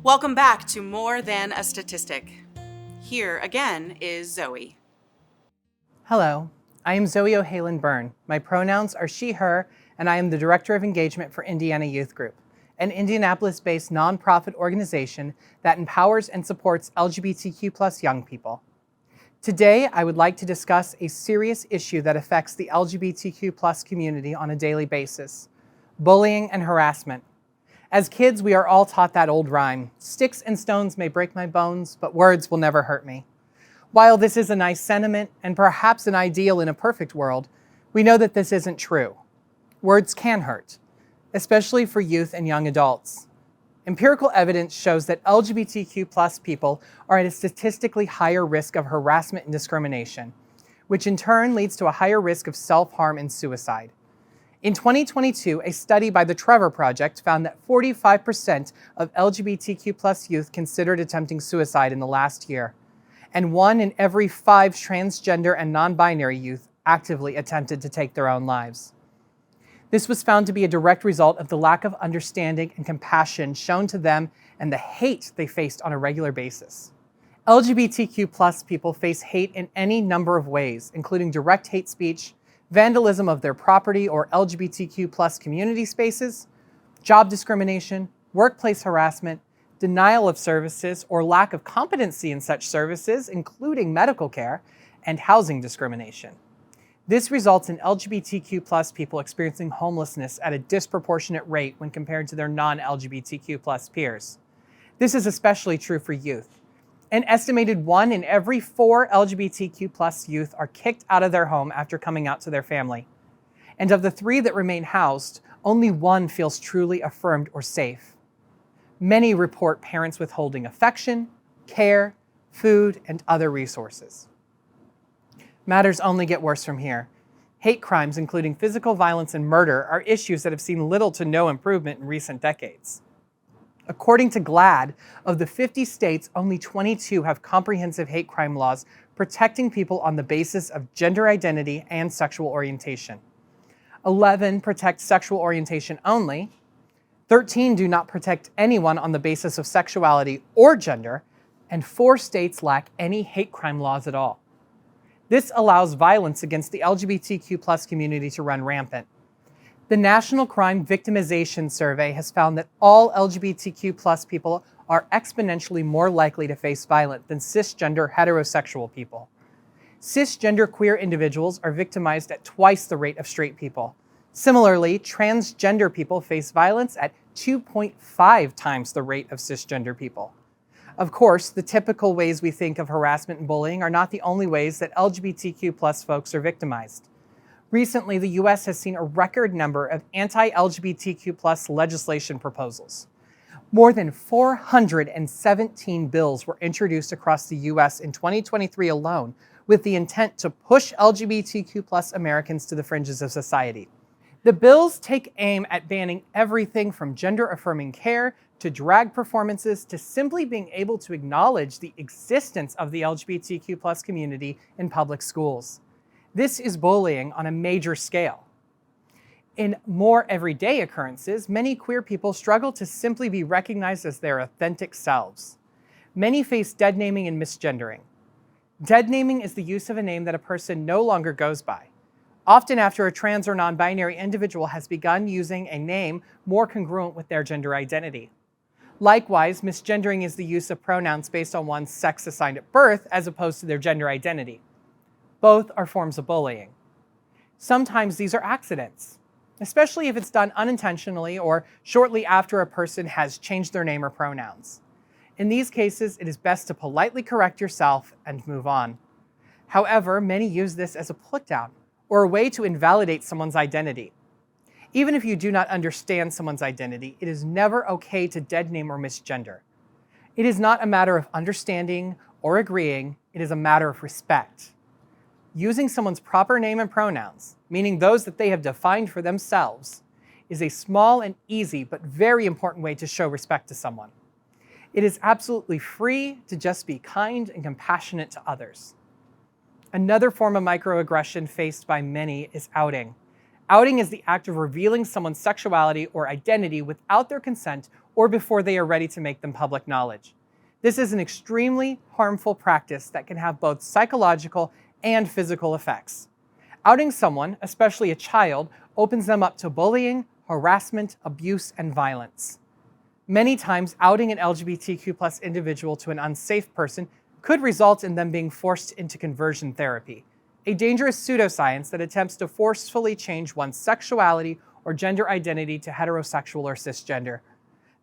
Welcome back to More Than a Statistic. Here again is Zoe. Hello, I am Zoe O'Haillin-Berne. My pronouns are she, her, and I am the Director of Engagement for Indiana Youth Group, an Indianapolis-based nonprofit organization that empowers and supports LGBTQ+ young people. Today, I would like to discuss a serious issue that affects the LGBTQ+ community on a daily basis: bullying and harassment. As kids, we are all taught that old rhyme, "Sticks and stones may break my bones, but words will never hurt me." While this is a nice sentiment and perhaps an ideal in a perfect world, we know that this isn't true. Words can hurt, especially for youth and young adults. Empirical evidence shows that LGBTQ+ people are at a statistically higher risk of harassment and discrimination, which in turn leads to a higher risk of self-harm and suicide. In 2022, a study by the Trevor Project found that 45% of LGBTQ+ youth considered attempting suicide in the last year, and 1 in every 5 transgender and non-binary youth actively attempted to take their own lives. This was found to be a direct result of the lack of understanding and compassion shown to them and the hate they faced on a regular basis. LGBTQ+ people face hate in any number of ways, including direct hate speech, vandalism of their property or LGBTQ+ community spaces, job discrimination, workplace harassment, denial of services or lack of competency in such services, including medical care, and housing discrimination. This results in LGBTQ+ people experiencing homelessness at a disproportionate rate when compared to their non-LGBTQ+ peers. This is especially true for youth. An estimated 1 in every 4 LGBTQ+ youth are kicked out of their home after coming out to their family. And of the 3 that remain housed, only 1 feels truly affirmed or safe. Many report parents withholding affection, care, food, and other resources. Matters only get worse from here. Hate crimes, including physical violence and murder, are issues that have seen little to no improvement in recent decades. According to GLAAD, of the 50 states, only 22 have comprehensive hate crime laws protecting people on the basis of gender identity and sexual orientation. 11 protect sexual orientation only. 13 do not protect anyone on the basis of sexuality or gender, and 4 states lack any hate crime laws at all. This allows violence against the LGBTQ+ community to run rampant. The National Crime Victimization Survey has found that all LGBTQ+ people are exponentially more likely to face violence than cisgender heterosexual people. Cisgender queer individuals are victimized at twice the rate of straight people. Similarly, transgender people face violence at 2.5 times the rate of cisgender people. Of course, the typical ways we think of harassment and bullying are not the only ways that LGBTQ+ folks are victimized. Recently, the US has seen a record number of anti-LGBTQ+ legislation proposals. More than 417 bills were introduced across the US in 2023 alone, with the intent to push LGBTQ+ Americans to the fringes of society. The bills take aim at banning everything from gender-affirming care to drag performances to simply being able to acknowledge the existence of the LGBTQ+ community in public schools. This is bullying on a major scale. In more everyday occurrences, many queer people struggle to simply be recognized as their authentic selves. Many face dead naming and misgendering. Dead naming is the use of a name that a person no longer goes by, often after a trans or non-binary individual has begun using a name more congruent with their gender identity. Likewise, misgendering is the use of pronouns based on one's sex assigned at birth as opposed to their gender identity. Both are forms of bullying. Sometimes these are accidents, especially if it's done unintentionally or shortly after a person has changed their name or pronouns. In these cases, it is best to politely correct yourself and move on. However, many use this as a put-down or a way to invalidate someone's identity. Even if you do not understand someone's identity, it is never okay to dead name or misgender. It is not a matter of understanding or agreeing, it is a matter of respect. Using someone's proper name and pronouns, meaning those that they have defined for themselves, is a small and easy but very important way to show respect to someone. It is absolutely free to just be kind and compassionate to others. Another form of microaggression faced by many is outing. Outing is the act of revealing someone's sexuality or identity without their consent or before they are ready to make them public knowledge. This is an extremely harmful practice that can have both psychological and physical effects. Outing someone, especially a child, opens them up to bullying, harassment, abuse, and violence. Many times, outing an LGBTQ+ individual to an unsafe person could result in them being forced into conversion therapy, a dangerous pseudoscience that attempts to forcefully change one's sexuality or gender identity to heterosexual or cisgender.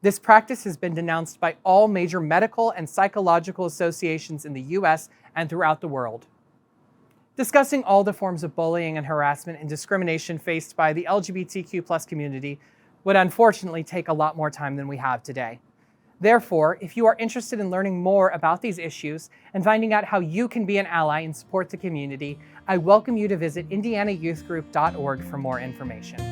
This practice has been denounced by all major medical and psychological associations in the US and throughout the world. Discussing all the forms of bullying and harassment and discrimination faced by the LGBTQ+ community would unfortunately take a lot more time than we have today. Therefore, if you are interested in learning more about these issues and finding out how you can be an ally and support the community, I welcome you to visit indianayouthgroup.org for more information.